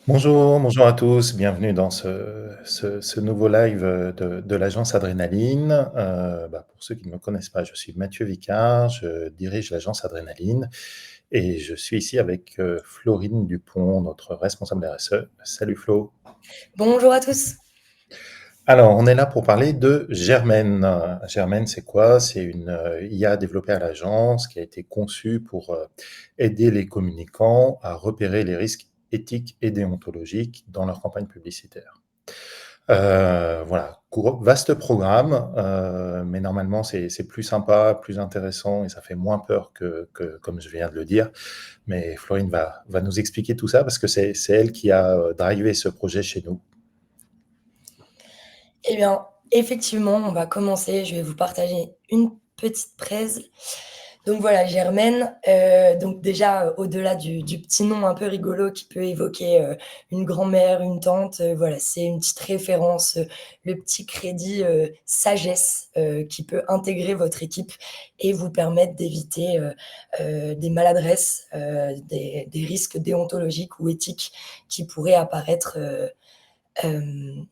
Bonjour à tous, bienvenue dans ce nouveau live de l'agence Adrénaline. Pour ceux qui ne me connaissent pas, je suis Mathieu Vicard, je dirige l'agence Adrénaline et je suis ici avec Florine Dupont, notre responsable RSE. Salut Flo. Bonjour à tous. Alors, on est là pour parler de Germaine. Germaine, c'est quoi? C'est une IA développée à l'agence qui a été conçue pour aider les communicants à repérer les risques éthiques et déontologiques dans leur campagne publicitaire. Voilà, vaste programme, mais normalement c'est plus sympa, plus intéressant et ça fait moins peur que comme je viens de le dire. Mais Florine va nous expliquer tout ça parce que c'est elle qui a drivé ce projet chez nous. Eh bien, effectivement, on va commencer. Je vais vous partager une petite presse. Donc voilà, Germaine, donc déjà, au-delà du petit nom un peu rigolo qui peut évoquer, une grand-mère, une tante, voilà, c'est une petite référence, le petit crédit, sagesse, qui peut intégrer votre équipe et vous permettre d'éviter, des maladresses, des risques déontologiques ou éthiques qui pourraient apparaître, hem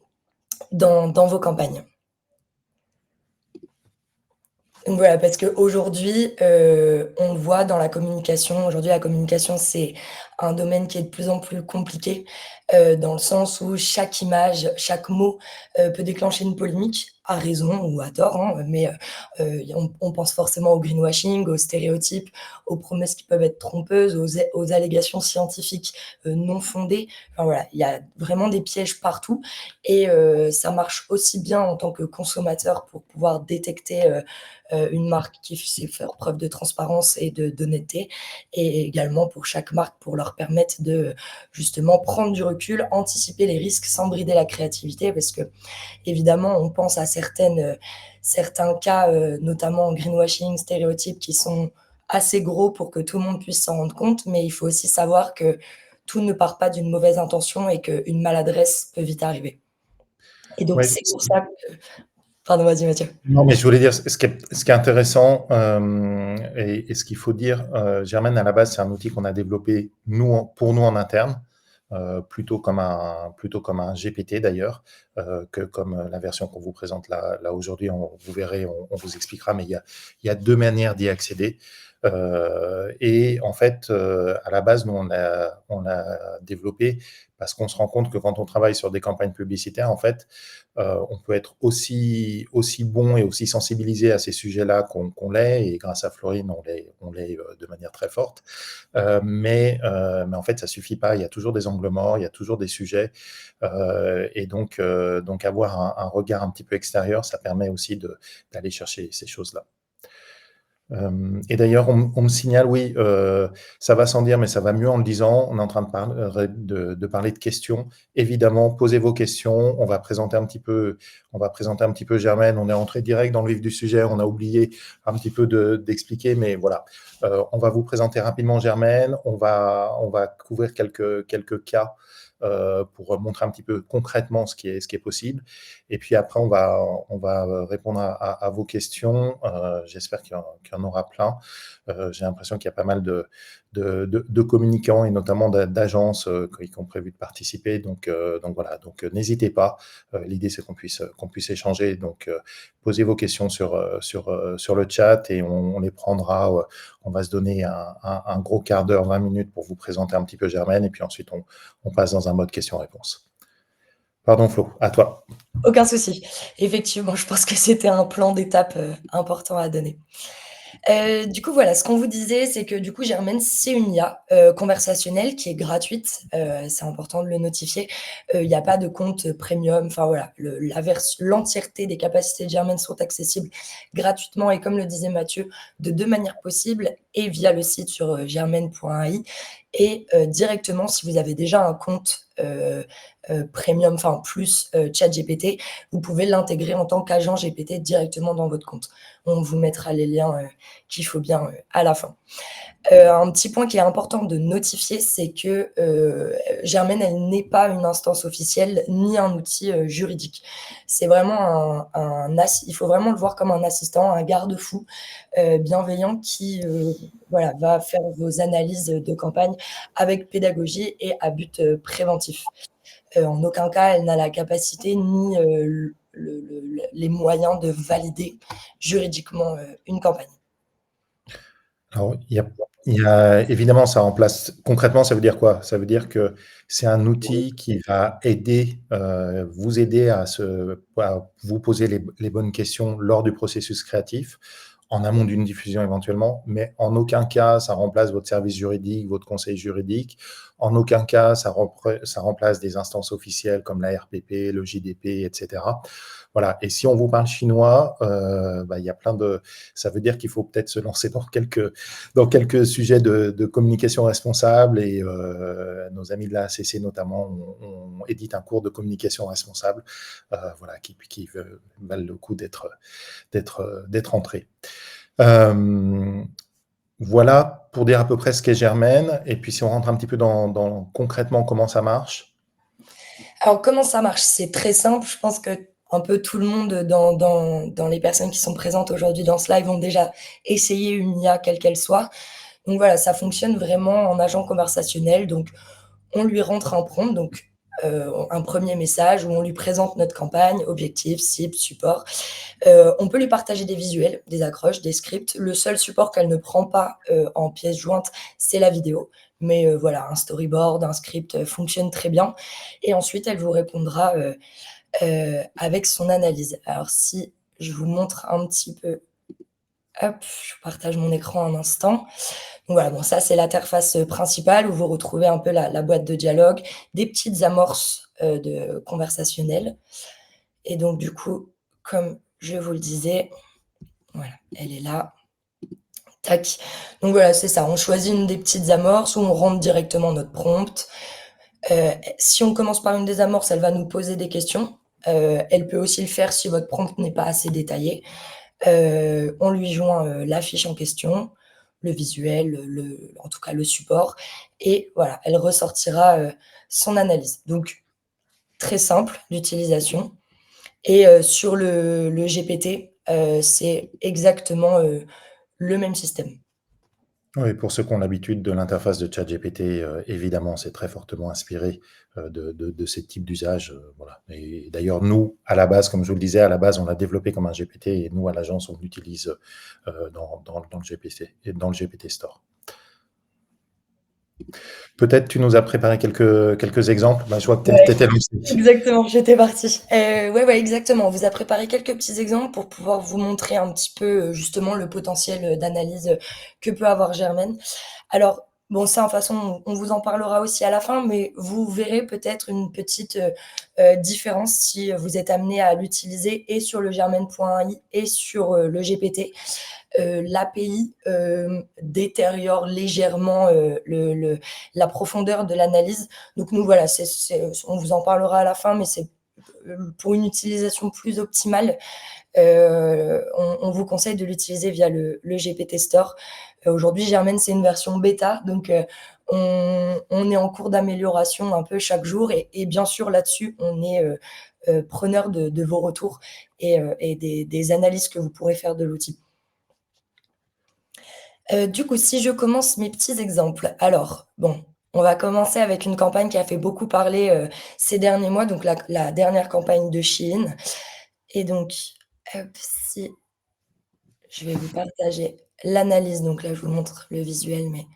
dans vos campagnes. Donc voilà, parce qu'aujourd'hui, on le voit dans la communication. Aujourd'hui, la communication, c'est un domaine qui est de plus en plus compliqué, dans le sens où chaque image, chaque mot, peut déclencher une polémique, à raison ou à tort, hein, mais on pense forcément au greenwashing, aux stéréotypes, aux promesses qui peuvent être trompeuses, aux allégations scientifiques, non fondées. Enfin voilà, il y a vraiment des pièges partout et ça marche aussi bien en tant que consommateur pour pouvoir détecter, une marque qui sait faire preuve de transparence et d'honnêteté et également pour chaque marque pour leur permettre de justement prendre du recul, anticiper les risques sans brider la créativité parce que évidemment on pense à certains cas, notamment en greenwashing, stéréotypes qui sont assez gros pour que tout le monde puisse s'en rendre compte, mais il faut aussi savoir que tout ne part pas d'une mauvaise intention et qu'une maladresse peut vite arriver. Et donc Ouais, c'est pour ça que pardon, vas-y Mathieu. non, mais je voulais dire, ce qui est intéressant et ce qu'il faut dire, Germaine, à la base, c'est un outil qu'on a développé pour nous en interne, plutôt comme un GPT d'ailleurs, que comme la version qu'on vous présente là aujourd'hui. Vous verrez, on vous expliquera, mais il y a deux manières d'y accéder. Et en fait, à la base, nous, on l'a développé parce qu'on se rend compte que quand on travaille sur des campagnes publicitaires, en fait, on peut être aussi bon et aussi sensibilisé à ces sujets-là qu'on l'est, et grâce à Florine, on l'est de manière très forte. Mais en fait, ça suffit pas. Il y a toujours des angles morts, il y a toujours des sujets, et donc avoir un regard un petit peu extérieur, ça permet aussi d'aller chercher ces choses-là. Et d'ailleurs, on me signale, oui, ça va sans dire, mais ça va mieux en le disant. On est en train de parler de questions. Évidemment, posez vos questions. On va présenter un petit peu Germaine. On est entré direct dans le vif du sujet. On a oublié un petit peu d'expliquer, mais voilà. On va vous présenter rapidement Germaine. On va couvrir quelques cas pour montrer un petit peu concrètement ce qui est possible. Et puis après, on va répondre à vos questions. J'espère qu'il y en aura plein. J'ai l'impression qu'il y a pas mal de communicants et notamment d'agences qui ont prévu de participer. Donc voilà, donc n'hésitez pas. L'idée, c'est qu'on puisse échanger. Donc posez vos questions sur le chat et on les prendra. On va se donner un gros quart d'heure, 20 minutes pour vous présenter un petit peu Germaine. Et puis ensuite, on passe dans un mode questions-réponses. Pardon Flo, à toi. Aucun souci. Effectivement, je pense que c'était un plan d'étape, important à donner. Du coup, voilà, ce qu'on vous disait, c'est que du coup, Germaine, c'est une IA, conversationnelle qui est gratuite, c'est important de le notifier. Il y a pas de compte, premium, enfin voilà, l'entièreté des capacités de Germaine sont accessibles gratuitement et comme le disait Mathieu, de 2 manières possibles et via le site sur, germaine.ai et directement si vous avez déjà un compte, premium, enfin plus, ChatGPT, vous pouvez l'intégrer en tant qu'agent GPT directement dans votre compte. On vous mettra les liens, qu'il faut bien, à la fin. Un petit point qui est important de notifier, c'est que, Germaine, elle n'est pas une instance officielle ni un outil, juridique. C'est vraiment il faut vraiment le voir comme un assistant, un garde-fou, bienveillant qui, qui voilà, va faire vos analyses de campagne avec pédagogie et à but, préventif. En aucun cas, elle n'a la capacité ni, les moyens de valider juridiquement, une campagne. Alors, il y a évidemment, ça remplace concrètement, ça veut dire quoi? Ça veut dire que c'est un outil qui va vous aider à vous poser les bonnes questions lors du processus créatif, en amont d'une diffusion éventuellement, mais en aucun cas ça remplace votre service juridique, votre conseil juridique. En aucun cas ça remplace des instances officielles comme la RPP, le JDP, et cetera. Voilà, et si on vous parle chinois, il y a plein de ça veut dire qu'il faut peut-être se lancer dans quelques sujets de communication responsable, et nos amis de la ACC notamment ont édité un cours de communication responsable, voilà, qui valent le coup d'être entré. Voilà pour dire à peu près ce qu'est Germaine, et puis si on rentre un petit peu dans concrètement comment ça marche. Alors comment ça marche? C'est très simple, je pense qu'un peu tout le monde dans les personnes qui sont présentes aujourd'hui dans ce live ont déjà essayé une IA quelle qu'elle soit. Donc voilà, ça fonctionne vraiment en agent conversationnel. Donc on lui rentre un prompt, donc un premier message où on lui présente notre campagne, objectif, cible, support. On peut lui partager des visuels, des accroches, des scripts. Le seul support qu'elle ne prend pas, en pièce jointe, c'est la vidéo. Mais voilà, un storyboard, un script, fonctionne très bien et ensuite elle vous répondra, avec son analyse. Alors si je vous montre un petit peu, hop, je partage mon écran un instant. Donc voilà, bon ça c'est l'interface, principale où vous retrouvez un peu la boîte de dialogue, des petites amorces, de conversationnelles et donc du coup, comme je vous le disais, voilà, elle est là. Tac. Donc voilà, c'est ça. On choisit une des petites amorces où on rentre directement notre prompt. Si on commence par une des amorces, elle va nous poser des questions. Elle peut aussi le faire si votre prompt n'est pas assez détaillé. On lui joint, la fiche en question, le visuel, en tout cas le support et voilà, elle ressortira, son analyse. Donc très simple d'utilisation et sur le GPT, c'est exactement, le même système. Oui, pour ceux qui ont l'habitude de l'interface de ChatGPT, évidemment, c'est très fortement inspiré, de ce type d'usage, voilà, et d'ailleurs, nous, à la base, comme je vous le disais, à la base, on l'a développé comme un GPT, et nous, à l'agence, on l'utilise, dans le GPT et dans le GPT Store. Peut-être tu nous as préparé quelques exemples? Je vois que tu Ouais. étais lancée. Exactement, j'étais partie. Ouais, exactement. On vous a préparé quelques petits exemples pour pouvoir vous montrer un petit peu, justement le potentiel, d'analyse, que peut avoir Germaine. Alors, bon ça, de toute façon, on vous en parlera aussi à la fin, mais vous verrez peut-être une petite, différence si vous êtes amené à l'utiliser et sur le germaine.ai et sur, le GPT. L'API, détériore légèrement, la profondeur de l'analyse. Donc nous, voilà, on vous en parlera à la fin, mais c'est, pour une utilisation plus optimale, on vous conseille de l'utiliser via le GPT Store. Aujourd'hui, Germaine, c'est une version bêta, donc on est en cours d'amélioration un peu chaque jour et bien sûr, là-dessus, on est, preneur de vos retours et des analyses que vous pourrez faire de l'outil. Du coup, si je commence mes petits exemples, alors, bon, on va commencer avec une campagne qui a fait beaucoup parler, ces derniers mois, donc la dernière campagne de Shein et donc, hop, si je vais vous partager l'analyse, donc là, je vous montre le visuel, mais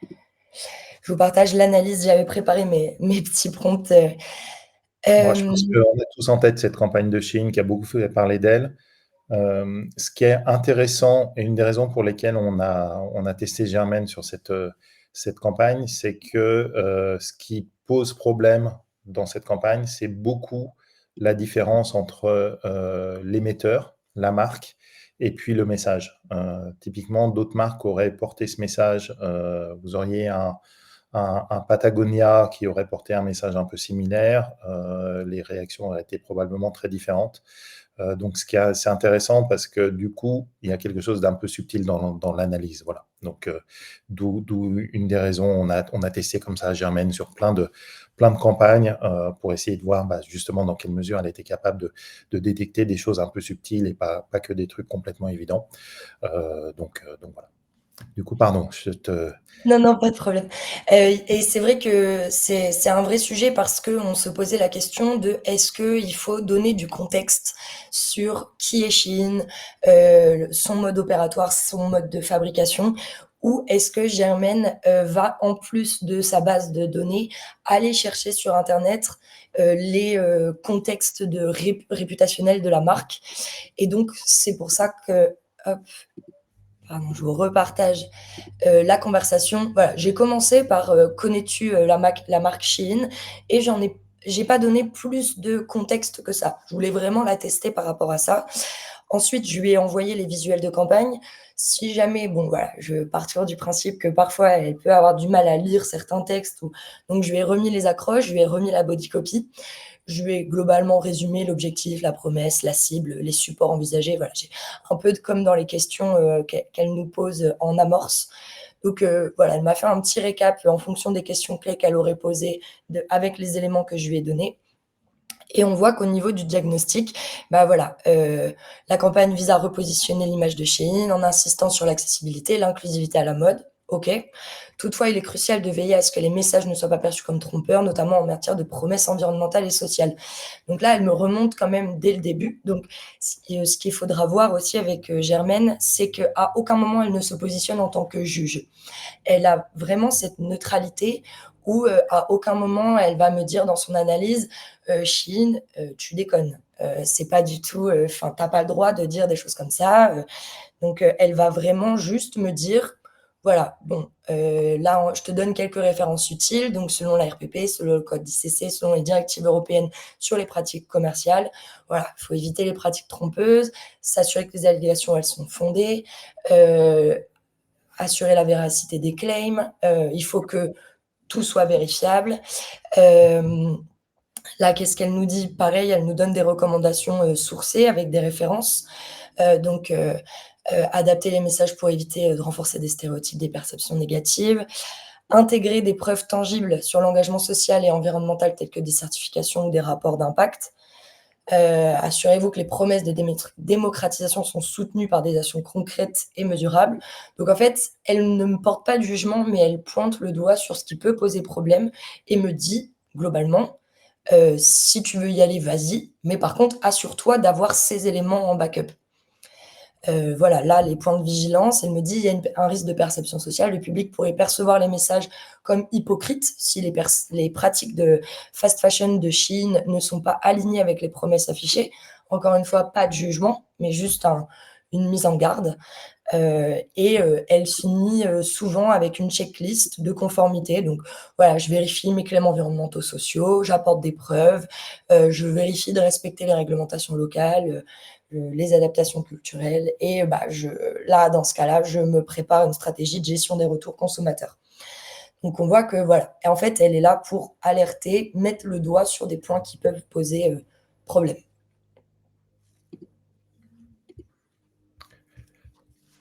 je vous partage l'analyse. J'avais préparé mes petits prompts, Moi, je hem, pense qu'on a tous en tête cette campagne de Shein qui a beaucoup fait parler d'elle. Ce qui est intéressant et une des raisons pour lesquelles on a testé Germaine sur cette campagne, c'est que ce qui pose problème dans cette campagne, c'est beaucoup la différence entre l'émetteur, la marque, et puis le message. Typiquement, d'autres marques auraient porté ce message. Vous auriez un Patagonia qui aurait porté un message un peu similaire. Les réactions auraient été probablement très différentes. Donc, c'est intéressant parce que du coup, il y a quelque chose d'un peu subtil dans l'analyse. Voilà. Donc, d'où une des raisons, on a testé comme ça Germaine sur plein de campagnes pour essayer de voir justement dans quelle mesure elle était capable de détecter des choses un peu subtiles et pas que des trucs complètement évidents. Donc voilà. Du coup, pardon, je te... Non, non, pas de problème. Et c'est vrai que c'est un vrai sujet parce qu'on se posait la question de est-ce qu'il faut donner du contexte sur qui est Shein, son mode opératoire, son mode de fabrication, ou est-ce que Germaine va, en plus de sa base de données, aller chercher sur Internet les contextes réputationnels de la marque. Et donc, c'est pour ça que... Hop, pardon, je vous repartage la conversation. Voilà, j'ai commencé par connais-tu la marque Shein et j'ai pas donné plus de contexte que ça. Je voulais vraiment la tester par rapport à ça. Ensuite, je lui ai envoyé les visuels de campagne. Si jamais, bon voilà, je vais partir du principe que parfois elle peut avoir du mal à lire certains textes, donc je lui ai remis les accroches, je lui ai remis la body copy. Je vais globalement résumer l'objectif, la promesse, la cible, les supports envisagés. Voilà, j'ai un peu comme dans les questions qu'elle nous pose en amorce. Donc voilà, elle m'a fait un petit récap en fonction des questions clés qu'elle aurait posées avec les éléments que je lui ai donnés. Et on voit qu'au niveau du diagnostic, bah voilà, la campagne vise à repositionner l'image de Shein en insistant sur l'accessibilité, l'inclusivité à la mode. Ok. Toutefois, il est crucial de veiller à ce que les messages ne soient pas perçus comme trompeurs, notamment en matière de promesses environnementales et sociales. Donc là, elle me remonte quand même dès le début. Donc, ce qu'il faudra voir aussi avec Germaine, c'est qu'à aucun moment elle ne se positionne en tant que juge. Elle a vraiment cette neutralité où à aucun moment elle va me dire dans son analyse Chine, tu déconnes. C'est pas du tout, enfin, t'as pas le droit de dire des choses comme ça. Donc, elle va vraiment juste me dire, voilà, bon, là, je te donne quelques références utiles. Donc, selon la RPP, selon le code d'ICC, selon les directives européennes sur les pratiques commerciales, voilà, il faut éviter les pratiques trompeuses, s'assurer que les allégations, elles sont fondées, assurer la véracité des claims. Il faut que tout soit vérifiable. Là, qu'est-ce qu'elle nous dit? Pareil, elle nous donne des recommandations sourcées avec des références. Donc, adapter les messages pour éviter de renforcer des stéréotypes, des perceptions négatives. Intégrer des preuves tangibles sur l'engagement social et environnemental telles que des certifications ou des rapports d'impact. Assurez-vous que les promesses de démocratisation sont soutenues par des actions concrètes et mesurables. Donc en fait, elle ne me porte pas de jugement, mais elle pointe le doigt sur ce qui peut poser problème et me dit, globalement, si tu veux y aller, vas-y, mais par contre, assure-toi d'avoir ces éléments en backup. Voilà, là, les points de vigilance, elle me dit, il y a un risque de perception sociale. Le public pourrait percevoir les messages comme hypocrites si les pratiques de fast fashion de Chine ne sont pas alignées avec les promesses affichées. Encore une fois, pas de jugement, mais juste une mise en garde. Elle finit souvent avec une checklist de conformité. Donc voilà, je vérifie mes claims environnementaux sociaux, j'apporte des preuves, je vérifie de respecter les réglementations locales, les adaptations culturelles. Et là, dans ce cas-là, je me prépare une stratégie de gestion des retours consommateurs. Donc on voit que voilà, et en fait, elle est là pour alerter, mettre le doigt sur des points qui peuvent poser problème.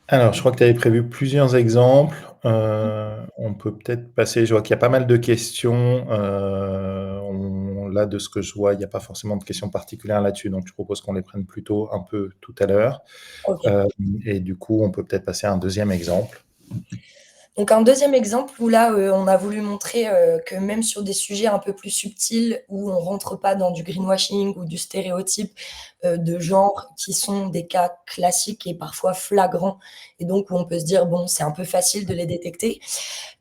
Alors, je crois que tu avais prévu plusieurs exemples. On peut peut-être passer. Je vois qu'il y a pas mal de questions. Là, de ce que je vois, il n'y a pas forcément de questions particulières là-dessus, donc je propose qu'on les prenne plutôt un peu tout à l'heure. Ok. Et du coup, on peut peut-être passer à un deuxième exemple. Donc un deuxième exemple où là, on a voulu montrer que même sur des sujets un peu plus subtils, où on rentre pas dans du greenwashing ou du stéréotype de genre, qui sont des cas classiques et parfois flagrants, et donc où on peut se dire, bon, c'est un peu facile de les détecter.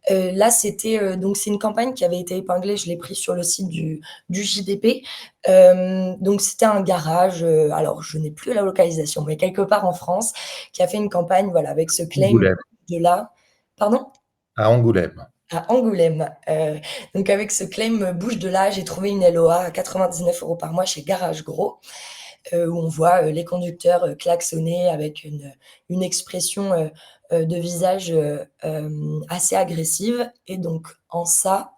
Là, c'était donc c'est une campagne qui avait été épinglée, je l'ai pris sur le site du JDP. Donc c'était un garage, alors je n'ai plus la localisation, mais quelque part en France, qui a fait une campagne, voilà, avec ce claim Angoulême. de là. Pardon? À Angoulême. À Angoulême. Donc avec ce claim bouge de là, j'ai trouvé une LOA à 99 € par mois chez Garage Gros, où on voit les conducteurs klaxonner avec une expression de visage assez agressive. Et donc en ça,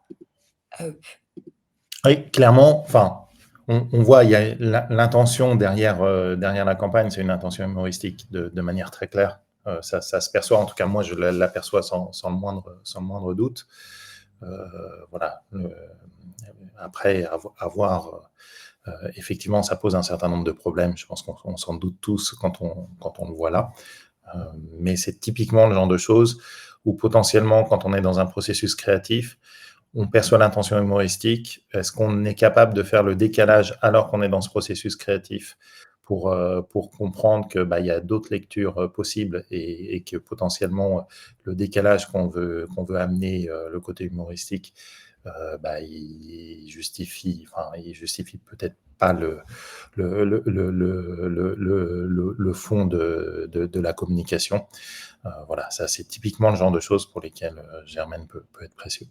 Oui, clairement, enfin, on voit, il y a l'intention derrière la campagne, c'est une intention humoristique de manière très claire. Ça se perçoit, en tout cas moi je l'aperçois sans le moindre doute. Voilà. Après, avoir effectivement, ça pose un certain nombre de problèmes. Je pense qu'on s'en doute tous quand on le voit là. Mais c'est typiquement le genre de choses où potentiellement, quand on est dans un processus créatif, on perçoit l'intention humoristique. Est-ce qu'on est capable de faire le décalage alors qu'on est dans ce processus créatif pour comprendre que bah, y a d'autres lectures possibles et que potentiellement le décalage qu'on veut amener, le côté humoristique, bah, il justifie peut-être pas le fond de la communication. Voilà, ça c'est typiquement le genre de choses pour lesquelles Germaine peut être précieux.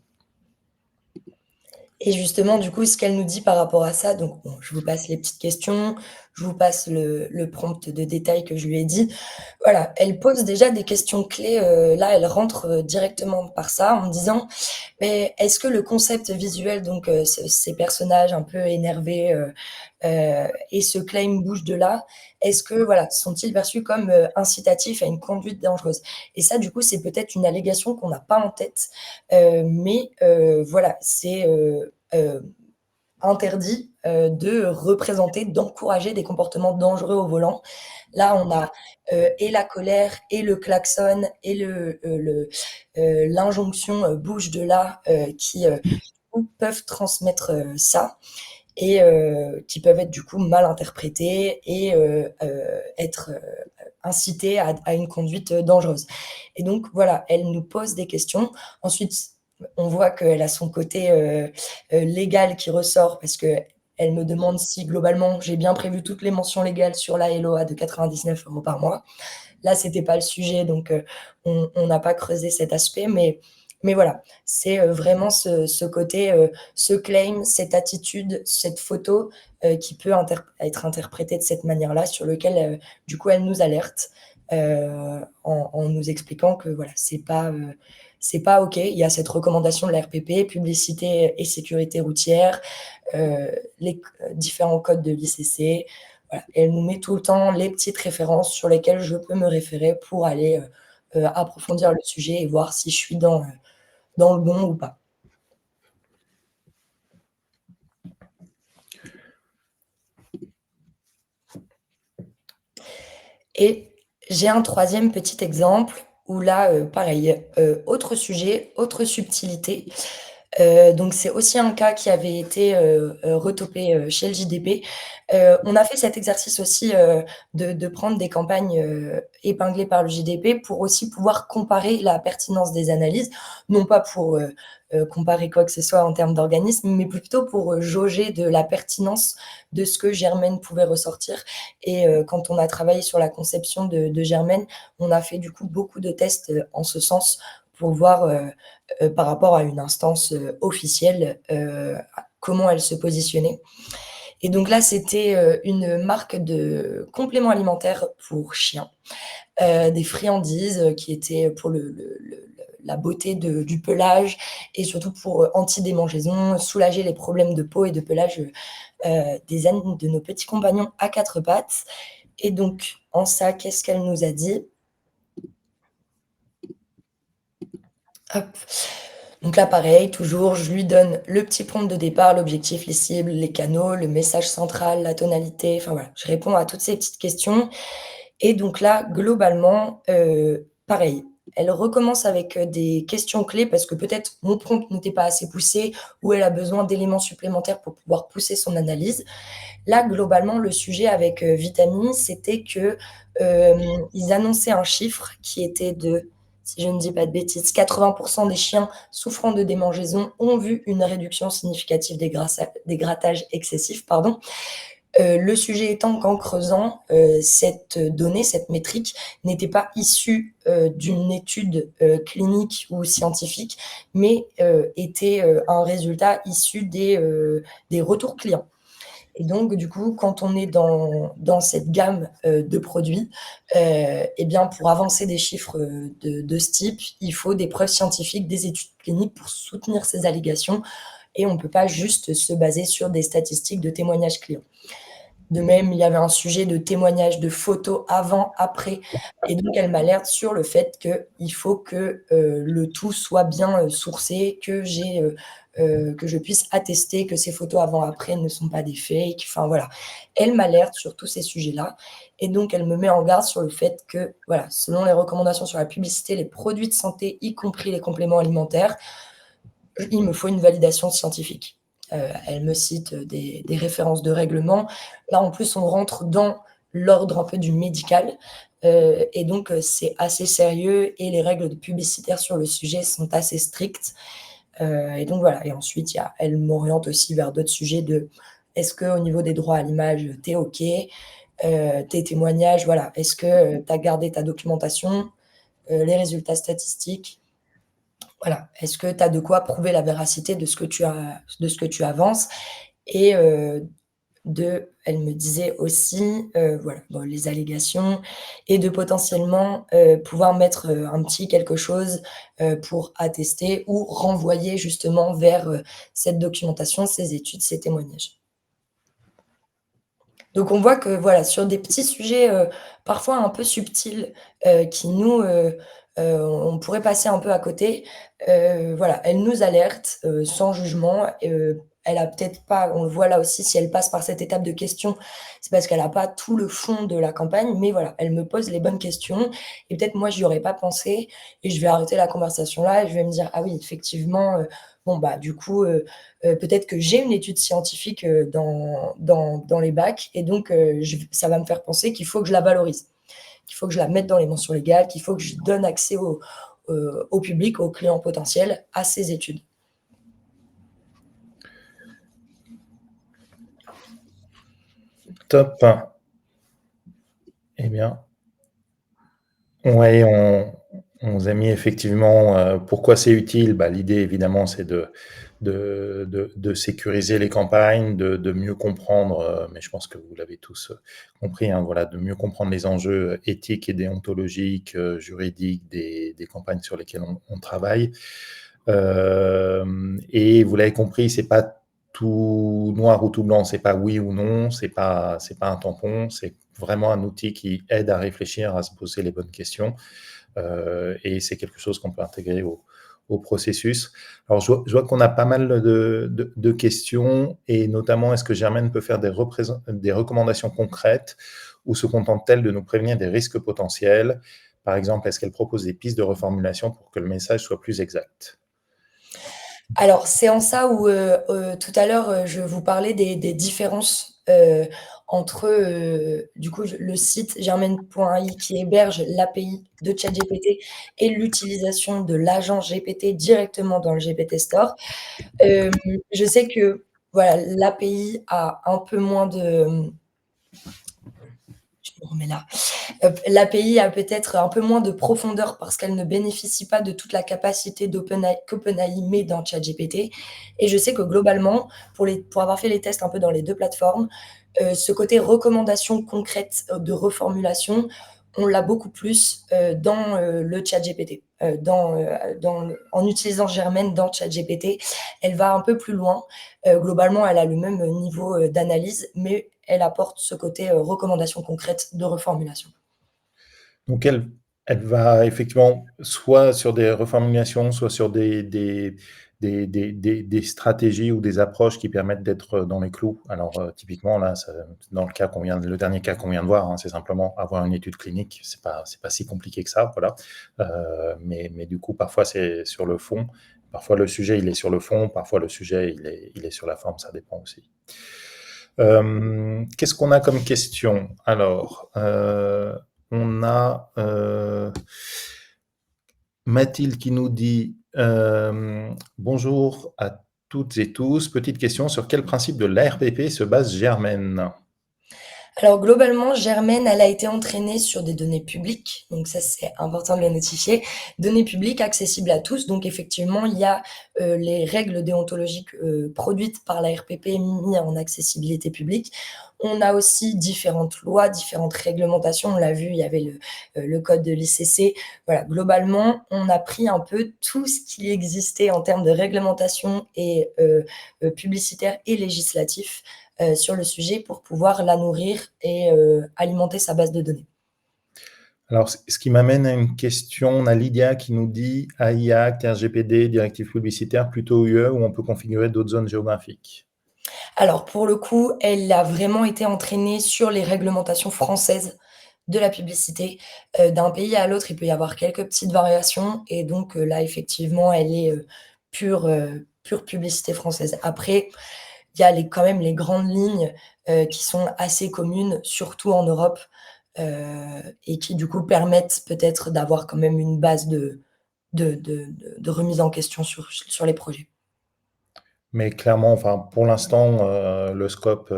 Et justement, du coup, ce qu'elle nous dit par rapport à ça, donc bon, je vous passe les petites questions, je vous passe le prompt de détail que je lui ai dit. Voilà, elle pose déjà des questions clés, là, elle rentre, directement par ça en me disant: «Mais est-ce que le concept visuel, donc ces personnages un peu énervés, et ce claim bouge de là, est-ce que voilà, sont-ils perçus comme, incitatifs à une conduite dangereuse?» Et ça, du coup, c'est peut-être une allégation qu'on n'a pas en tête, mais voilà, c'est, interdit, de représenter, d'encourager des comportements dangereux au volant. Là, on a, et la colère et le klaxon et l'injonction, «bouge de là», qui, peuvent transmettre, ça et qui peuvent être du coup mal interprétés et être, incités à une conduite, dangereuse. Et donc voilà, elle nous pose des questions. Ensuite, on voit qu'elle a son côté, légal qui ressort parce qu'elle me demande si globalement j'ai bien prévu toutes les mentions légales sur la LOA de 99 € par mois. Là, c'était pas le sujet, donc on n'a pas creusé cet aspect, mais voilà, c'est, vraiment ce côté, ce claim, cette attitude, cette photo, qui peut être interprétée de cette manière-là, sur lequel, du coup, elle nous alerte, en nous expliquant que voilà, c'est pas OK. Il y a cette recommandation de la RPP, publicité et sécurité routière, les différents codes de l'ICC. Voilà, et elle nous met tout le temps les petites références sur lesquelles je peux me référer pour aller, approfondir le sujet et voir si je suis dans le bon ou pas. Et j'ai un troisième petit exemple où là, pareil, autre sujet, autre subtilité. Donc c'est aussi un cas qui avait été, retopé, chez le JDP. On a fait cet exercice aussi, de prendre des campagnes, épinglées par le JDP pour aussi pouvoir comparer la pertinence des analyses. Non pas pour, comparer quoi que ce soit en termes d'organisme, mais plutôt pour, jauger de la pertinence de ce que Germaine pouvait ressortir. Et quand on a travaillé sur la conception de Germaine, on a fait du coup beaucoup de tests, en ce sens pour voir, par rapport à une instance, officielle, comment elle se positionnait. Et donc là, c'était, une marque de compléments alimentaires pour chiens, des friandises, qui étaient pour la beauté du pelage et surtout pour, anti-démangeaison, soulager les problèmes de peau et de pelage, de nos petits compagnons à 4 pattes. Et donc en ça, qu'est-ce qu'elle nous a dit? Hop. Donc là, pareil, toujours, je lui donne le petit prompt de départ, l'objectif, les cibles, les canaux, le message central, la tonalité, enfin voilà, je réponds à toutes ces petites questions. Et donc là, globalement, pareil, elle recommence avec, des questions clés parce que peut-être mon prompt n'était pas assez poussé ou elle a besoin d'éléments supplémentaires pour pouvoir pousser son analyse. Là, globalement, le sujet avec, Vitami, c'était que, ils annonçaient un chiffre qui était de, si je ne dis pas de bêtises, 80 des chiens souffrant de démangeaison ont vu une réduction significative des grattages excessifs, pardon. Le sujet étant qu'en creusant, cette donnée, cette métrique n'était pas issue, d'une étude, clinique ou scientifique, mais, était, un résultat issu des retours clients. Et donc du coup, quand on est dans cette gamme, de produits, et bien pour avancer des chiffres, de ce type, il faut des preuves scientifiques, des études cliniques pour soutenir ces allégations et on peut pas juste se baser sur des statistiques de témoignages clients. De même, il y avait un sujet de témoignage de photos avant, après et donc elle m'alerte sur le fait qu'il faut que, le tout soit bien, sourcé, que j'ai, que je puisse attester que ces photos avant-après ne sont pas des fakes. Enfin voilà, elle m'alerte sur tous ces sujets-là et donc elle me met en garde sur le fait que, voilà, selon les recommandations sur la publicité, les produits de santé, y compris les compléments alimentaires, il me faut une validation scientifique. Elle me cite des références de règlement. Là, en plus, on rentre dans l'ordre un peu du médical, et donc c'est assez sérieux et les règles de publicitaires sur le sujet sont assez strictes. Et donc voilà, et ensuite, elle m'oriente aussi vers d'autres sujets de: est-ce qu'au niveau des droits à l'image, tu es OK? Tes témoignages, voilà, est-ce que tu as gardé ta documentation? Les résultats statistiques, voilà. Est-ce que tu as de quoi prouver la véracité de ce que tu avances? Et elle me disait aussi, voilà, bon, les allégations et de potentiellement, pouvoir mettre, un petit quelque chose, pour attester ou renvoyer justement vers, cette documentation, ces études, ces témoignages. Donc on voit que voilà, sur des petits sujets, parfois un peu subtils, qui nous, on pourrait passer un peu à côté, voilà, elle nous alerte, sans jugement, elle a peut-être pas, on le voit là aussi, si elle passe par cette étape de questions, c'est parce qu'elle a pas tout le fond de la campagne, mais voilà, elle me pose les bonnes questions et peut-être moi j'y aurais pas pensé et je vais arrêter la conversation là et je vais me dire: «Ah oui, effectivement, bon bah du coup, peut-être que j'ai une étude scientifique, dans les bacs et donc ça va me faire penser qu'il faut que je la valorise, qu'il faut que je la mette dans les mentions légales, qu'il faut que je donne accès au public, aux clients potentiels à ces études». Top. Eh bien, ouais, on vous a mis effectivement, pourquoi c'est utile. Bah, l'idée évidemment, c'est de sécuriser les campagnes, de mieux comprendre, mais je pense que vous l'avez tous, compris, hein, voilà, de mieux comprendre les enjeux éthiques et déontologiques, juridiques des campagnes sur lesquelles on travaille. Et vous l'avez compris, c'est pas tout noir ou tout blanc, c'est pas oui ou non, c'est pas un tampon, c'est vraiment un outil qui aide à réfléchir, à se poser les bonnes questions, et c'est quelque chose qu'on peut intégrer au processus. Alors je vois qu'on a pas mal de questions et notamment est-ce que Germaine peut faire des recommandations concrètes ou se contente-t-elle de nous prévenir des risques potentiels? Par exemple, est-ce qu'elle propose des pistes de reformulation pour que le message soit plus exact? Alors, c'est en ça où, tout à l'heure, je vous parlais des différences, entre, du coup, le site germaine.ai qui héberge l'API de ChatGPT et l'utilisation de l'agent GPT directement dans le GPT Store. Hem, je sais que, voilà, l'API a un peu moins de, je me remets là. L'API a peut-être un peu moins de profondeur parce qu'elle ne bénéficie pas de toute la capacité qu'OpenAI met dans ChatGPT et je sais que globalement, pour avoir fait les tests un peu dans les 2 plateformes, ce côté recommandation concrète, de reformulation, on l'a beaucoup plus, dans, le ChatGPT. En utilisant Germaine dans ChatGPT, elle va un peu plus loin. Globalement, elle a le même niveau, d'analyse, mais elle apporte ce côté, recommandation concrète de reformulation. Donc elle va effectivement soit sur des reformulations, soit sur des stratégies ou des approches qui permettent d'être dans les clous. Alors, typiquement là, dans le dernier cas qu'on vient de voir, hein, c'est simplement avoir une étude clinique. C'est pas si compliqué que ça, voilà. Mais du coup, parfois c'est sur le fond. Parfois le sujet, il est sur le fond, parfois le sujet, il est sur la forme, ça dépend aussi. Qu'est-ce qu'on a comme question? Alors, on a Mathilde qui nous dit bonjour à toutes et tous. Petite question, sur quel principe de l'ARPP se base Germaine? Alors globalement, Germaine, elle a été entraînée sur des données publiques, donc ça c'est important de le notifier. Données publiques accessibles à tous, donc effectivement il y a les règles déontologiques produites par la RPP mises en accessibilité publique. On a aussi différentes lois, différentes réglementations. On l'a vu, il y avait le code de l'ICC. Voilà, globalement, on a pris un peu tout ce qui existait en termes de réglementation et publicitaire et législatif sur le sujet pour pouvoir la nourrir et alimenter sa base de données. Alors, ce qui m'amène à une question, on a Lydia qui nous dit: AI Act, RGPD, directive publicitaire, plutôt UE, où on peut configurer d'autres zones géographiques? Alors pour le coup, elle a vraiment été entraînée sur les réglementations françaises de la publicité. D'un pays à l'autre, il peut y avoir quelques petites variations et donc là, effectivement, elle est, pure publicité française. Après, il y a les quand même les grandes lignes, qui sont assez communes, surtout en Europe, et qui du coup permettent peut-être d'avoir quand même une base de remise en question sur les projets. Mais clairement, enfin, pour l'instant, le scope,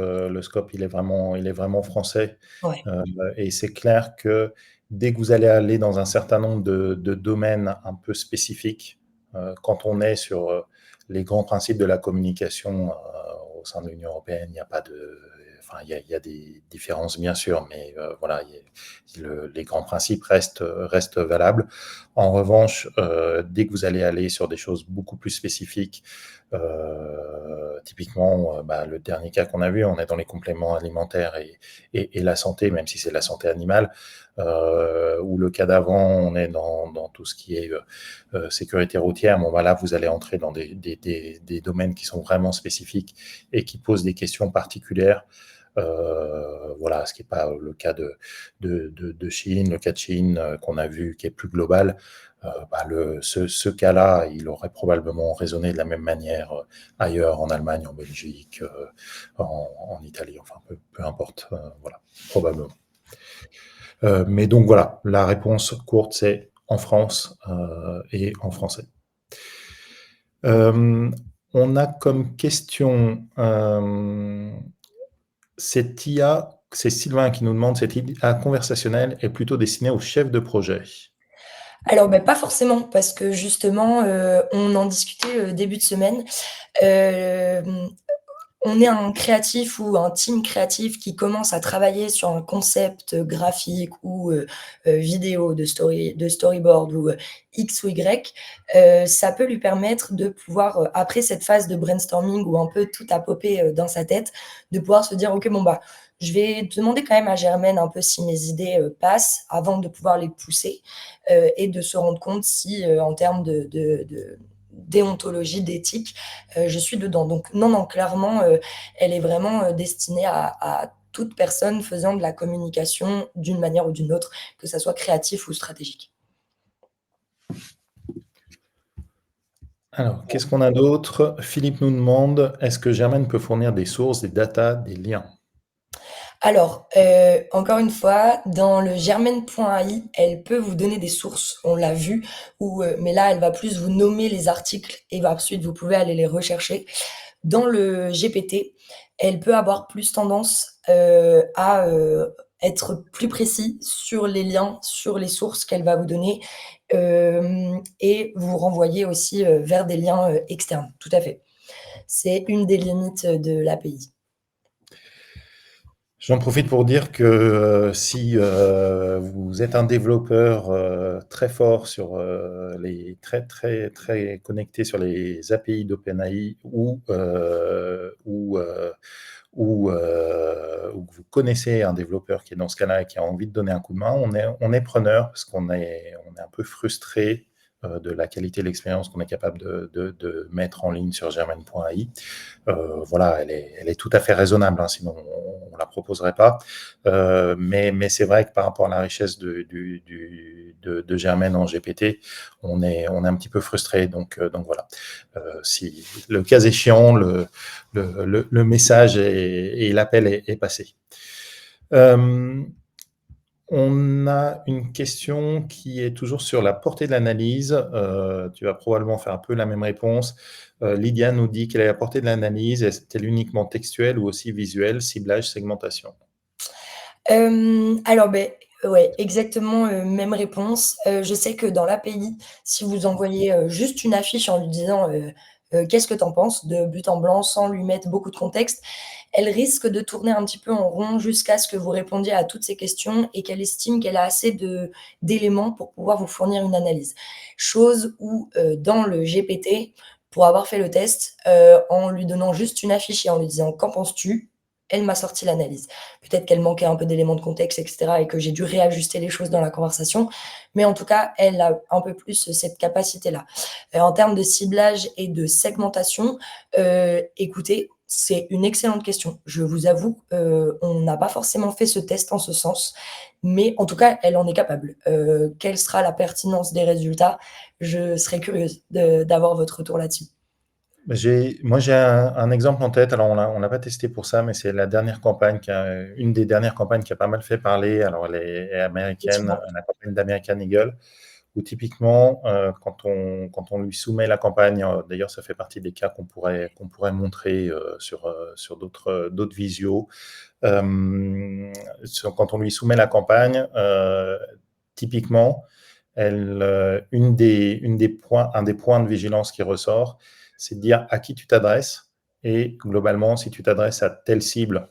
il est vraiment français. Ouais. Heu et c'est clair que dès que vous allez aller dans un certain nombre de domaines un peu spécifiques, quand on est sur, les grands principes de la communication, au sein de l'Union européenne, il n'y a pas de enfin, il y a des différences bien sûr, mais voilà, les grands principes restent valables. En revanche, dès que vous allez aller sur des choses beaucoup plus spécifiques, typiquement, bah, le dernier cas qu'on a vu, on est dans les compléments alimentaires et la santé, même si c'est la santé animale, ou le cas d'avant, on est dans tout ce qui est sécurité routière. Bon, voilà, vous allez entrer dans des domaines qui sont vraiment spécifiques et qui posent des questions particulières. Voilà, ce qui n'est pas le cas de Chine, le cas de Chine qu'on a vu qui est plus global. Bah, ce cas-là, il aurait probablement raisonné de la même manière ailleurs, en Allemagne, en Belgique, en Italie, enfin peu importe, voilà, probablement. Mais donc voilà, la réponse courte, c'est en France et en français. Euh, on a comme question, cette IA, c'est Sylvain qui nous demande, cette IA conversationnelle est plutôt destinée aux chefs de projet. Alors, pas forcément parce que justement, on en discutait, début de semaine. Hem, on est un créatif ou un team créatif qui commence à travailler sur un concept, graphique ou, vidéo de storyboard ou, X ou Y, ça peut lui permettre de pouvoir, après cette phase de brainstorming où un peu tout a popé, dans sa tête, de pouvoir se dire: «OK, bon, je vais demander quand même à Germaine un peu si mes idées, passent», avant de pouvoir les pousser, et de se rendre compte si, en termes de déontologie, d'éthique, je suis dedans. Donc non, non, clairement, elle est vraiment, destinée à toute personne faisant de la communication d'une manière ou d'une autre, que ça soit créatif ou stratégique. Alors, qu'est-ce qu'on a d'autre? Philippe nous demande, est-ce que Germaine peut fournir des sources, des datas, des liens? Alors, encore une fois, dans le germaine.ai, elle peut vous donner des sources, on l'a vu, ou, mais là, elle va plus vous nommer les articles et va ensuite vous pouvez aller les rechercher. Dans le GPT, elle peut avoir plus tendance, à, être plus précis sur les liens, sur les sources qu'elle va vous donner, et vous renvoyer aussi, vers des liens, externes. Tout à fait. C'est une des limites, de l'API. J'en profite pour dire que si vous êtes un développeur très fort sur les très connecté sur les API d'OpenAI ou que vous connaissez un développeur qui est dans ce cas-là et qui a envie de donner un coup de main, on est preneur parce qu'on est un peu frustré de la qualité de l'expérience qu'on est capable de mettre en ligne sur Germaine.ai. Voilà, elle est tout à fait raisonnable, hein, sinon on ne la proposerait pas. Mais c'est vrai que par rapport à la richesse de Germaine en GPT, on est un petit peu frustré. Donc voilà. Si le cas échéant, le message et l'appel est passé. On a une question qui est toujours sur la portée de l'analyse. Tu vas probablement faire un peu la même réponse. Lydia nous dit quelle est la portée de l'analyse. Est-elle uniquement textuelle ou aussi visuelle, ciblage, segmentation? Alors, ouais, exactement, même réponse. Je sais que dans l'API, si vous envoyez, juste une affiche en lui disant, «Qu'est-ce que tu en penses?» de but en blanc, sans lui mettre beaucoup de contexte, elle risque de tourner un petit peu en rond jusqu'à ce que vous répondiez à toutes ces questions et qu'elle estime qu'elle a assez d'éléments pour pouvoir vous fournir une analyse. Chose où, dans le GPT, pour avoir fait le test, en lui donnant juste une affiche et en lui disant: «Qu'en penses-tu?» elle m'a sorti l'analyse. Peut-être qu'elle manquait un peu d'éléments de contexte, et cetera, et que j'ai dû réajuster les choses dans la conversation, mais en tout cas, elle a un peu plus cette capacité-là. En termes de ciblage et de segmentation, écoutez, c'est une excellente question. Je vous avoue, on n'a pas forcément fait ce test en ce sens, mais en tout cas, elle en est capable. Quelle sera la pertinence des résultats? Je serais curieuse d'avoir votre retour là-dessus. Moi, j'ai un exemple en tête. Alors, on l'a pas testé pour ça, mais c'est la dernière campagne une des dernières campagnes qui a pas mal fait parler. Alors, elle est américaine, Effectivement. la campagne d'American Eagle, où typiquement, quand on lui soumet la campagne, d'ailleurs, ça fait partie des cas qu'on pourrait montrer sur d'autres visios. Quand on lui soumet la campagne, typiquement, un des points de vigilance qui ressort, c'est de dire à qui tu t'adresses. Et globalement, si tu t'adresses à telle cible,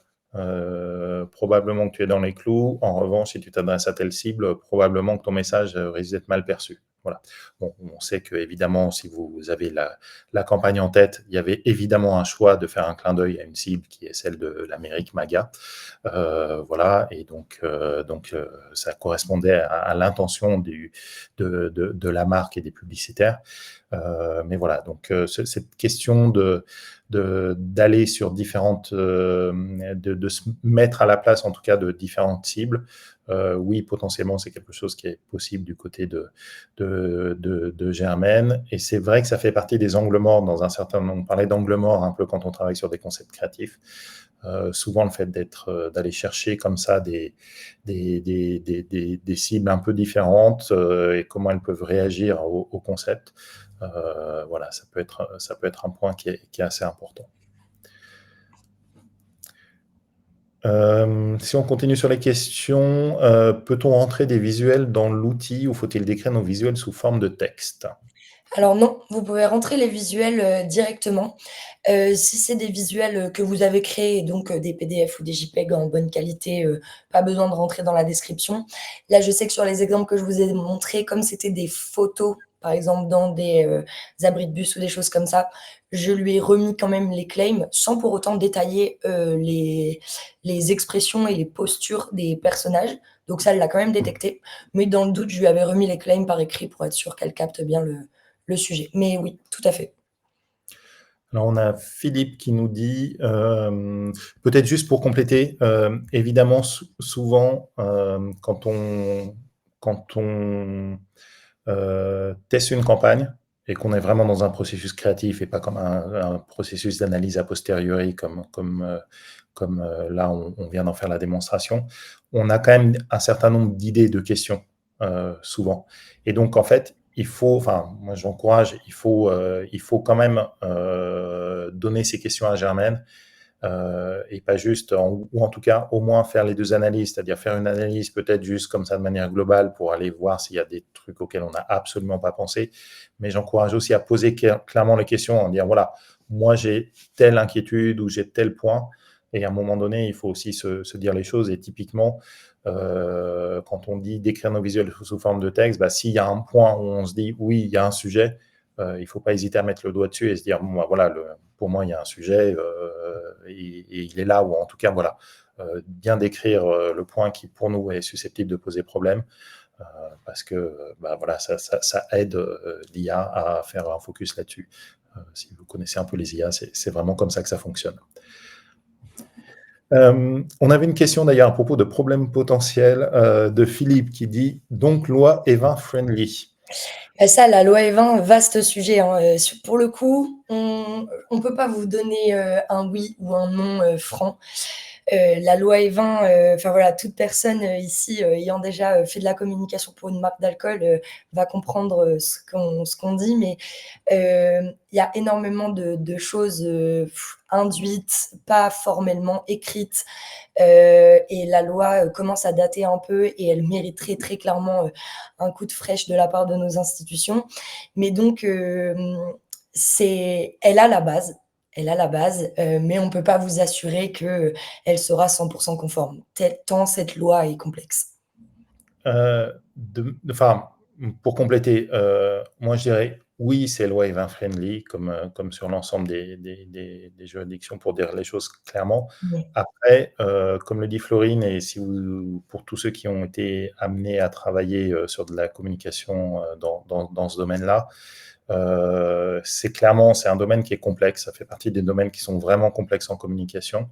probablement que tu es dans les clous. En revanche, si tu t'adresses à telle cible, probablement que ton message risque d'être mal perçu. Voilà. Bon, on sait que, évidemment, si vous avez la campagne en tête, il y avait évidemment un choix de faire un clin d'œil à une cible qui est celle de l'Amérique MAGA. Voilà, et donc ça correspondait à l'intention de la marque et des publicitaires. Mais voilà, donc cette question d'aller sur différentes, de se mettre à la place en tout cas de différentes cibles, oui, potentiellement c'est quelque chose qui est possible du côté de Germaine. Et c'est vrai que ça fait partie des angles morts dans un certain nombre. On parlait d'angles morts un peu quand on travaille sur des concepts créatifs. Souvent le fait d'aller chercher comme ça des cibles un peu différentes et comment elles peuvent réagir au concept. Voilà, ça peut être un point qui est assez important. Si on continue sur les questions, peut-on rentrer des visuels dans l'outil ou faut-il décrire nos visuels sous forme de texte? Alors non, vous pouvez rentrer les visuels, directement. Si c'est des visuels, que vous avez créés, donc des PDF ou des JPEG en bonne qualité, pas besoin de rentrer dans la description. Là, je sais que sur les exemples que je vous ai montrés, comme c'était des photos, par exemple dans des abris de bus ou des choses comme ça, je lui ai remis quand même les claims sans pour autant détailler, les expressions et les postures des personnages. Donc ça, elle l'a quand même détecté, mais dans le doute, je lui avais remis les claims par écrit pour être sûre qu'elle capte bien le sujet. Mais oui, tout à fait. Alors, on a Philippe qui nous dit, peut-être juste pour compléter, évidemment, souvent, quand on teste une campagne et qu'on est vraiment dans un processus créatif et pas comme un processus d'analyse a posteriori, comme là, on vient d'en faire la démonstration, on a quand même un certain nombre d'idées, de questions, souvent. Et donc, en fait, enfin, moi j'encourage, il faut quand même donner ces questions à Germaine et pas juste, ou en tout cas au moins faire les deux analyses, c'est-à-dire faire une analyse peut-être juste comme ça de manière globale pour aller voir s'il y a des trucs auxquels on n'a absolument pas pensé, mais j'encourage aussi à poser clairement les questions, en dire voilà, moi j'ai telle inquiétude ou j'ai tel point, et à un moment donné, il faut aussi se dire les choses, et typiquement, quand on dit décrire nos visuels sous forme de texte, bah, s'il y a un point où on se dit oui, il y a un sujet, il ne faut pas hésiter à mettre le doigt dessus et se dire, bon, bah, voilà, pour moi, il y a un sujet et il est là, ou en tout cas, voilà, bien décrire le point qui, pour nous, est susceptible de poser problème, parce que bah, voilà, ça aide l'IA à faire un focus là-dessus. Si vous connaissez un peu les IA, c'est vraiment comme ça que ça fonctionne. On avait une question d'ailleurs à propos de problèmes potentiels de Philippe qui dit « Donc, loi Evin friendly ». Ça, la loi Evin, vaste sujet, hein, pour le coup, on peut pas vous donner, un oui ou un non, franc. La loi Evin, enfin voilà, toute personne, ici, ayant déjà, fait de la communication pour une marque d'alcool, va comprendre, ce qu'on dit. Mais, il y a énormément de choses, induites, pas formellement écrites, et la loi, commence à dater un peu et elle mériterait très clairement, un coup de fraîche de la part de nos institutions. Mais donc, elle a la base, mais on ne peut pas vous assurer qu'elle sera 100% conforme, tant cette loi est complexe. Enfin, pour compléter, moi je dirais oui, c'est loi Evin friendly, comme sur l'ensemble des juridictions, pour dire les choses clairement. Oui. Après, comme le dit Florine, et si vous, pour tous ceux qui ont été amenés à travailler sur de la communication dans ce domaine-là, c'est un domaine qui est complexe. Ça fait partie des domaines qui sont vraiment complexes en communication,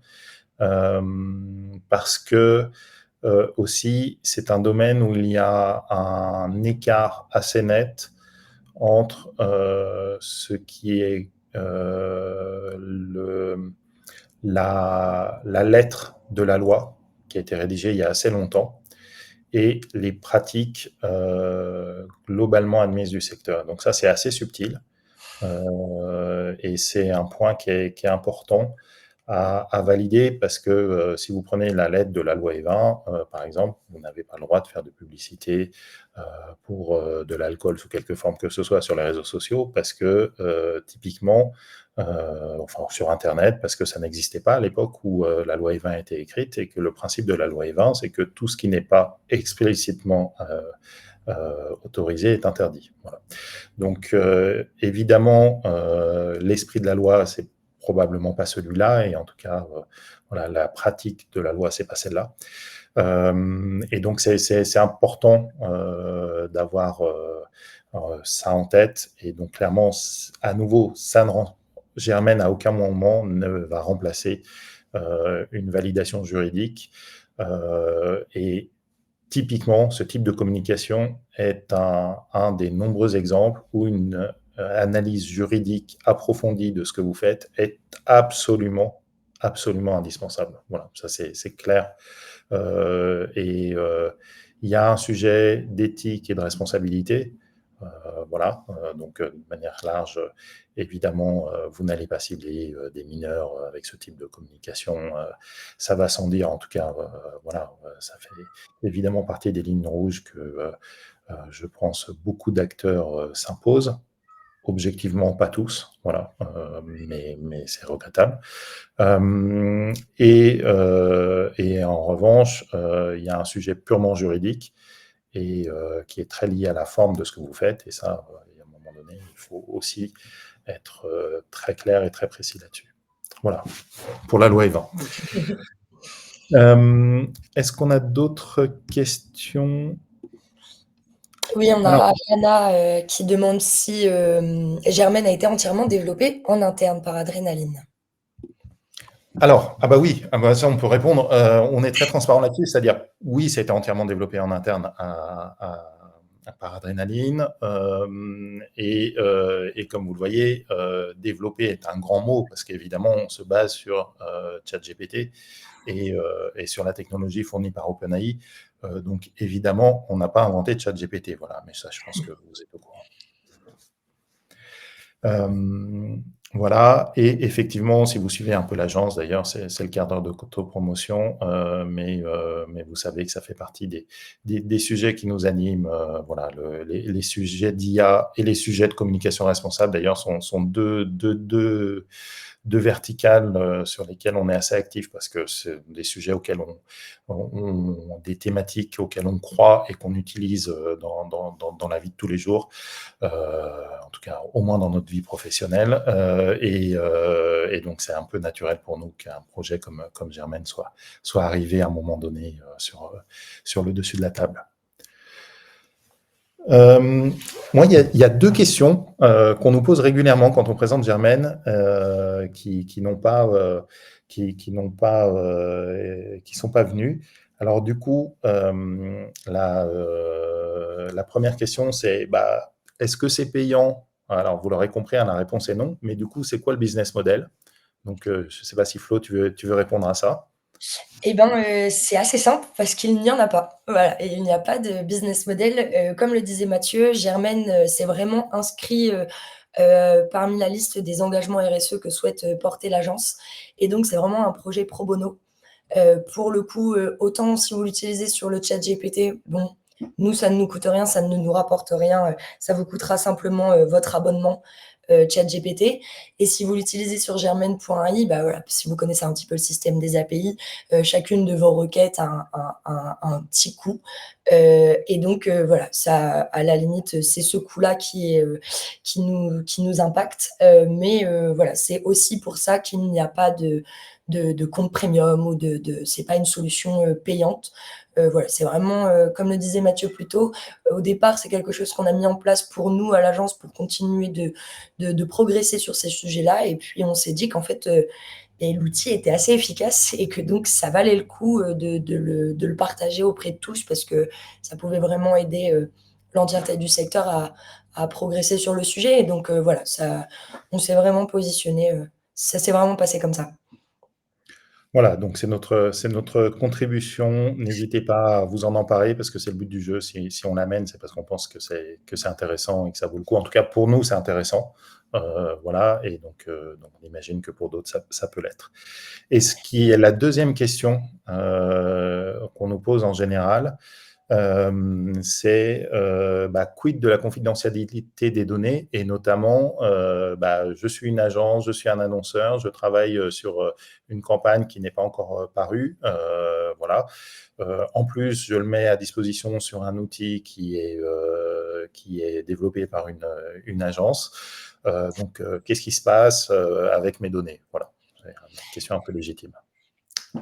parce que aussi, c'est un domaine où il y a un écart assez net entre ce qui est la lettre de la loi qui a été rédigée il y a assez longtemps et les pratiques globalement admises du secteur. Donc ça, c'est assez subtil et c'est un point qui est important à valider, parce que si vous prenez la lettre de la loi Evin, par exemple, vous n'avez pas le droit de faire de publicité pour de l'alcool sous quelque forme que ce soit sur les réseaux sociaux, parce que typiquement, enfin sur Internet, parce que ça n'existait pas à l'époque où la loi Evin a été écrite, et que le principe de la loi Evin, c'est que tout ce qui n'est pas explicitement autorisé est interdit. Voilà. Donc évidemment, l'esprit de la loi, c'est probablement pas celui-là, et en tout cas, voilà, la pratique de la loi, c'est pas celle-là. Et donc c'est important d'avoir ça en tête. Et donc clairement, à nouveau, ça ne Germaine à aucun moment ne va remplacer une validation juridique. Et typiquement, ce type de communication est un des nombreux exemples où une analyse juridique approfondie de ce que vous faites est absolument, absolument indispensable. Voilà, ça c'est clair. Il y a un sujet d'éthique et de responsabilité. Voilà, donc de manière large, évidemment, vous n'allez pas cibler des mineurs avec ce type de communication. Ça va sans dire, en tout cas, voilà, ça fait évidemment partie des lignes rouges que je pense beaucoup d'acteurs s'imposent. Objectivement, pas tous, voilà, mais c'est regrettable. Et en revanche, il y a un sujet purement juridique et qui est très lié à la forme de ce que vous faites. Et ça, à un moment donné, il faut aussi être très clair et très précis là-dessus. Voilà, pour la loi Evin. Est-ce qu'on a d'autres questions? Oui, on Alors, a Ariana qui demande si Germaine a été entièrement développée en interne par Adrénaline. ah bah oui, ah bah ça on peut répondre. On est très transparent là-dessus, c'est-à-dire oui, ça a été entièrement développé en interne par Adrénaline. Et comme vous le voyez, développer est un grand mot, parce qu'évidemment, on se base sur ChatGPT et sur la technologie fournie par OpenAI. Donc évidemment, on n'a pas inventé ChatGPT. Voilà, mais ça, je pense que vous êtes au courant. Voilà, et effectivement, si vous suivez un peu l'agence, d'ailleurs, c'est le quart d'heure de promotion, mais vous savez que ça fait partie des sujets qui nous animent. Voilà, les sujets d'IA et les sujets de communication responsable, d'ailleurs, sont deux verticales sur lesquelles on est assez actif, parce que c'est des sujets auxquels des thématiques auxquelles on croit et qu'on utilise dans la vie de tous les jours, en tout cas au moins dans notre vie professionnelle, et donc c'est un peu naturel pour nous qu'un projet comme Germaine soit arrivé à un moment donné sur le dessus de la table. Moi, il y a deux questions qu'on nous pose régulièrement quand on présente Germaine, qui n'ont pas, qui sont pas venues. Alors du coup, la première question, c'est est-ce que c'est payant? Alors vous l'aurez compris, hein, la réponse est non. Mais du coup, c'est quoi le business model? Donc je ne sais pas si Flo, tu veux répondre à ça. Eh ben, c'est assez simple parce qu'il n'y en a pas. Voilà, et il n'y a pas de business model. Comme le disait Mathieu, Germaine s'est vraiment inscrit parmi la liste des engagements RSE que souhaite porter l'agence. Et donc, c'est vraiment un projet pro bono. Pour le coup, autant si vous l'utilisez sur le chat GPT, bon, nous, ça ne nous coûte rien, ça ne nous rapporte rien. Ça vous coûtera simplement votre abonnement ChatGPT. Et si vous l'utilisez sur Germaine.ai, bah voilà, si vous connaissez un petit peu le système des API, chacune de vos requêtes a un petit coût. Et donc voilà, ça, à la limite, c'est ce coût-là qui nous impacte. Mais voilà, c'est aussi pour ça qu'il n'y a pas de compte premium ou c'est pas une solution payante. Voilà, c'est vraiment, comme le disait Mathieu plus tôt, au départ, c'est quelque chose qu'on a mis en place pour nous à l'agence pour continuer de progresser sur ces sujets-là. Et puis on s'est dit qu'en fait, et l'outil était assez efficace et que donc ça valait le coup de le partager auprès de tous parce que ça pouvait vraiment aider l'entièreté du secteur à progresser sur le sujet. Et donc voilà, ça, on s'est vraiment positionné, ça s'est vraiment passé comme ça. Voilà, donc c'est notre contribution. N'hésitez pas à vous en emparer parce que c'est le but du jeu. Si on l'amène, c'est parce qu'on pense que c'est intéressant et que ça vaut le coup. En tout cas, pour nous, c'est intéressant. Voilà, et donc on imagine que pour d'autres, ça peut l'être. Et ce qui est la deuxième question qu'on nous pose en général, c'est quid de la confidentialité des données et notamment, je suis une agence, je suis un annonceur, je travaille sur une campagne qui n'est pas encore parue, voilà. En plus, je le mets à disposition sur un outil qui est développé par une agence. Donc, qu'est-ce qui se passe avec mes données? Voilà, c'est une question un peu légitime.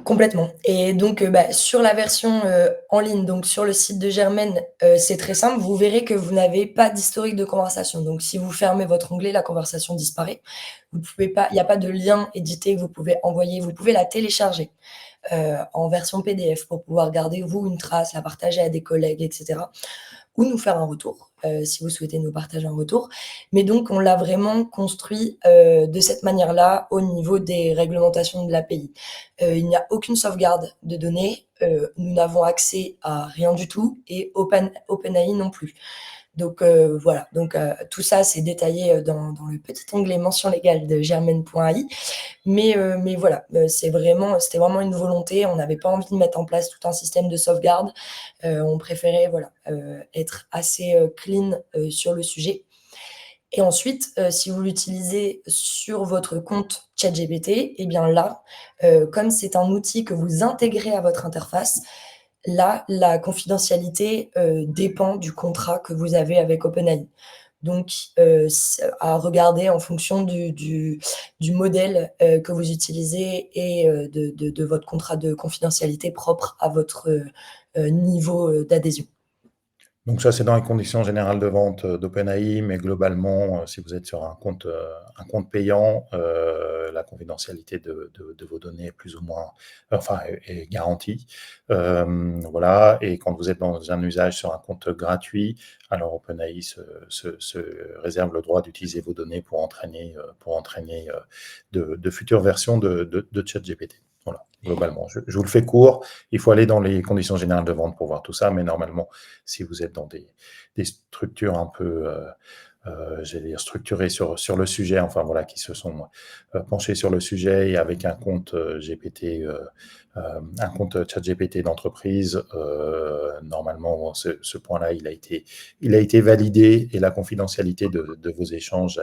Complètement. Et donc, sur la version, en ligne, donc sur le site de Germaine, c'est très simple. Vous verrez que vous n'avez pas d'historique de conversation. Donc si vous fermez votre onglet, la conversation disparaît. Vous pouvez pas, il n'y a pas de lien édité que vous pouvez envoyer. Vous pouvez la télécharger, en version PDF pour pouvoir garder, vous, une trace, la partager à des collègues et cetera, ou nous faire un retour, si vous souhaitez nous partager un retour. Mais donc on l'a vraiment construit, de cette manière-là au niveau des réglementations de l'API. Il n'y a aucune sauvegarde de données, nous n'avons accès à rien du tout et OpenAI non plus. Donc voilà, donc tout ça c'est détaillé, dans le petit onglet mention légale de Germaine.ai. Mais voilà, c'était vraiment une volonté. On n'avait pas envie de mettre en place tout un système de sauvegarde. On préférait voilà, être assez clean sur le sujet. Et ensuite, si vous l'utilisez sur votre compte ChatGPT, eh bien là, comme c'est un outil que vous intégrez à votre interface, là, la confidentialité dépend du contrat que vous avez avec OpenAI. Donc, à regarder en fonction du modèle que vous utilisez et de votre contrat de confidentialité propre à votre niveau d'adhésion. Donc ça, c'est dans les conditions générales de vente d'OpenAI, mais globalement, si vous êtes sur un compte payant, la confidentialité de vos données est plus ou moins, enfin, est garantie. Voilà, et quand vous êtes dans un usage sur un compte gratuit, alors OpenAI se réserve le droit d'utiliser vos données pour entraîner de futures versions de ChatGPT. Voilà, globalement. Je vous le fais court. Il faut aller dans les conditions générales de vente pour voir tout ça, mais normalement, si vous êtes dans des structures un peu, j'allais dire structurées sur le sujet, enfin voilà, qui se sont penchées sur le sujet et avec un compte GPT, un compte ChatGPT d'entreprise, normalement, ce point-là, il a été validé et la confidentialité de vos échanges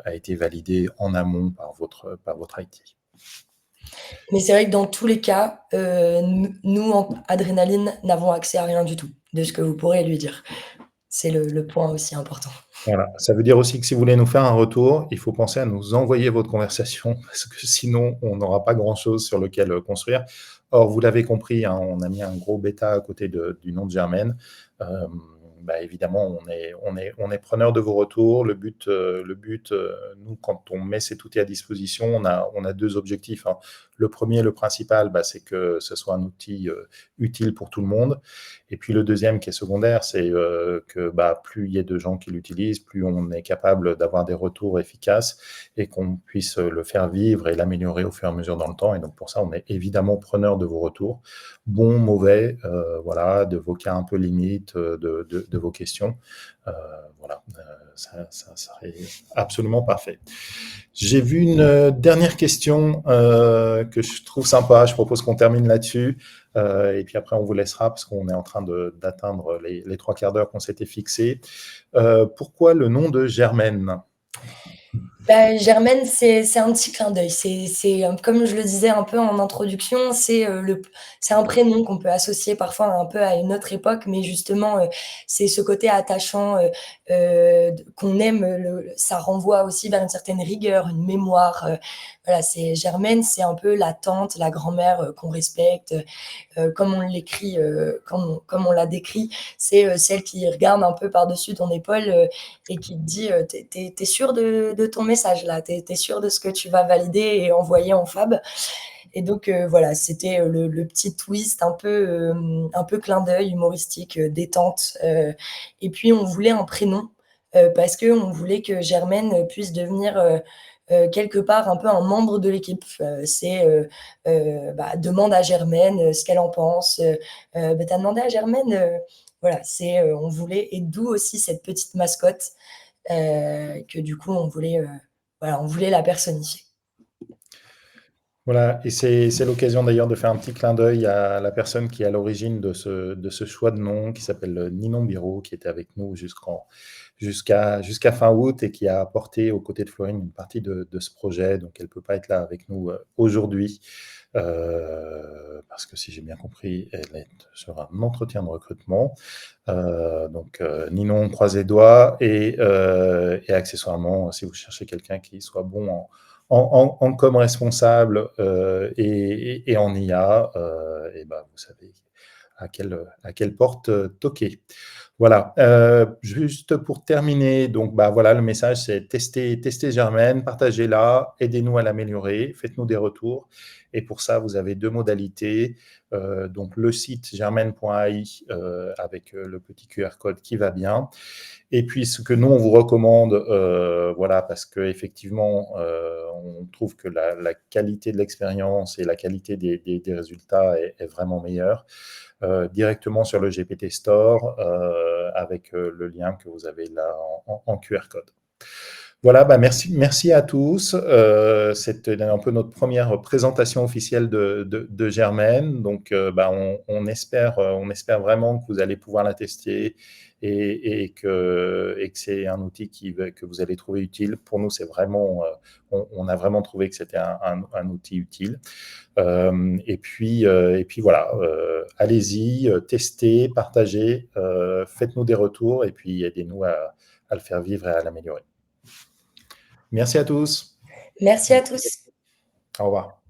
a été validée en amont par votre IT. Mais c'est vrai que dans tous les cas, nous, en Adrénaline, n'avons accès à rien du tout de ce que vous pourrez lui dire. C'est le point aussi important. Voilà, ça veut dire aussi que si vous voulez nous faire un retour, il faut penser à nous envoyer votre conversation parce que sinon on n'aura pas grand-chose sur lequel construire. Or, vous l'avez compris, hein, on a mis un gros bêta à côté du nom de Germaine. Évidemment, on est preneur de vos retours. Le but, nous, quand on met cet outil à disposition, on a deux objectifs, hein. Le premier, le principal, c'est que ce soit un outil utile pour tout le monde. Et puis le deuxième, qui est secondaire, c'est que plus il y a de gens qui l'utilisent, plus on est capable d'avoir des retours efficaces et qu'on puisse le faire vivre et l'améliorer au fur et à mesure dans le temps. Et donc pour ça, on est évidemment preneur de vos retours, bons, mauvais, voilà, de vos cas un peu limites, de vos questions. Voilà, ça serait absolument parfait. J'ai vu une dernière question que je trouve sympa. Je propose qu'on termine là-dessus. Et puis après, on vous laissera parce qu'on est en train d'atteindre les 3 quarts d'heure qu'on s'était fixés. Pourquoi le nom de Germaine? Bah, Germaine, c'est un petit clin d'œil. Comme je le disais un peu en introduction, c'est un prénom qu'on peut associer parfois un peu à une autre époque, mais justement, c'est ce côté attachant qu'on aime. Ça renvoie aussi vers une certaine rigueur, une mémoire. Voilà, c'est Germaine, c'est un peu la tante, la grand-mère qu'on respecte, comme on l'écrit, comme on l'a décrit, c'est celle qui regarde un peu par-dessus ton épaule et qui te dit t'es sûr de ton message là, t'es sûr de ce que tu vas valider et envoyer en fab. Et donc voilà, c'était le petit twist un peu clin d'œil humoristique, détente. Et puis on voulait un prénom parce que on voulait que Germaine puisse devenir quelque part un peu un membre de l'équipe. Demande à Germaine ce qu'elle en pense. T'as demandé à Germaine, voilà, on voulait, et d'où aussi cette petite mascotte que du coup voilà, on voulait la personnifier. Voilà, et c'est l'occasion d'ailleurs de faire un petit clin d'œil à la personne qui est à l'origine de ce choix de nom, qui s'appelle Ninon Biro, qui était avec nous jusqu'à fin août et qui a apporté aux côtés de Florine une partie de ce projet. Donc elle ne peut pas être là avec nous aujourd'hui, parce que si j'ai bien compris, elle est sur un entretien de recrutement. Ninon, on croise les doigts, et accessoirement, si vous cherchez quelqu'un qui soit bon en com responsable et en IA, et ben, vous savez à quelle porte toquer. Voilà. Juste pour terminer, donc bah voilà, le message c'est tester Germaine, partagez-la, aidez-nous à l'améliorer, faites-nous des retours. Et pour ça, vous avez deux modalités. Donc le site germaine.ai avec le petit QR code qui va bien. Et puis, ce que nous, on vous recommande, voilà, parce qu'effectivement, on trouve que la qualité de l'expérience et la qualité des résultats est vraiment meilleure, directement sur le GPT Store, avec le lien que vous avez là en QR code. Voilà, bah merci à tous. C'était un peu notre première présentation officielle de Germaine. Donc, on espère vraiment que vous allez pouvoir la tester et que c'est un outil que vous allez trouver utile. Pour nous, c'est vraiment, on a vraiment trouvé que c'était un outil utile. Et puis voilà, allez-y, testez, partagez, faites-nous des retours et puis aidez-nous à le faire vivre et à l'améliorer. Merci à tous. Merci à tous. Au revoir.